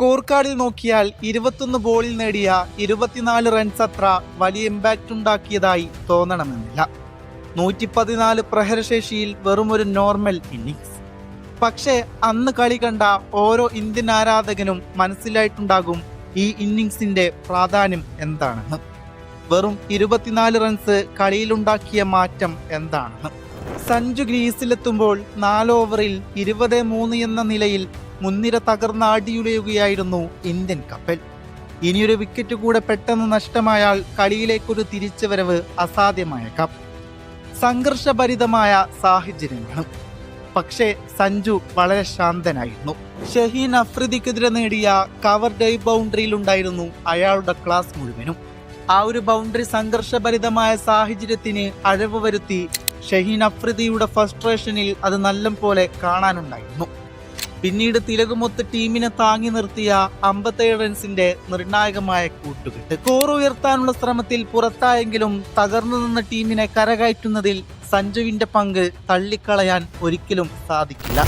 Score കാർഡിൽ നോക്കിയാൽ 21 ബോളിൽ നേടിയ 24 റൺസ് അത്ര വലിയ ഇമ്പാക്റ്റ് ഉണ്ടാക്കിയതായി തോന്നണമെന്നില്ല. 114 പ്രഹരശേഷിയിൽ വെറുമൊരു നോർമൽ ഇന്നിങ്സ്. പക്ഷേ അന്ന് കളി കണ്ട ഓരോ ഇന്ത്യൻ ആരാധകനും മനസ്സിലായിട്ടുണ്ടാകും ഈ ഇന്നിങ്സിന്റെ പ്രാധാന്യം എന്താണെന്ന്. വെറും 24 റൺസ് കളിയിലുണ്ടാക്കിയ മാറ്റം എന്താണെന്ന്. സഞ്ജു ഗ്രീസിലെത്തുമ്പോൾ 4 ഓവറിൽ 20-3 എന്ന നിലയിൽ മുൻനിര തകർന്നാടിയുലയുകയായിരുന്നു ഇന്ത്യൻ കപ്പൽ. ഇനിയൊരു വിക്കറ്റ് കൂടെ പെട്ടെന്ന് നഷ്ടമായാൽ കളിയിലേക്കൊരു തിരിച്ചുവരവ് അസാധ്യമായേക്കാം. സംഘർഷഭരിതമായ സാഹചര്യമാണ്. പക്ഷേ സഞ്ജു വളരെ ശാന്തനായിരുന്നു. ഷഹീൻ അഫ്രിദിക്കെതിരെ നേടിയ കവർ ഡൈവ് ബൗണ്ടറിയിലുണ്ടായിരുന്നു അയാളുടെ ക്ലാസ് മുഴുവനും. ആ ഒരു ബൗണ്ടറി സംഘർഷഭരിതമായ സാഹചര്യത്തിന് അഴവ് വരുത്തി. ഷഹീൻ അഫ്രിദിയുടെ ഫ്രസ്ട്രേഷനിൽ അത് നല്ലപോലെ കാണാനുണ്ടായിരുന്നു. പിന്നീട് തിലകുമൊത്ത് ടീമിനെ താങ്ങി നിർത്തിയ 57 റൺസിന്റെ നിർണായകമായ കൂട്ടുകെട്ട്. സ്കോർ ഉയർത്താനുള്ള ശ്രമത്തിൽ പുറത്തായെങ്കിലും തകർന്നു നിന്ന ടീമിനെ കരകയറ്റുന്നതിൽ സഞ്ജുവിന്റെ പങ്ക് തള്ളിക്കളയാൻ ഒരിക്കലും സാധിക്കില്ല.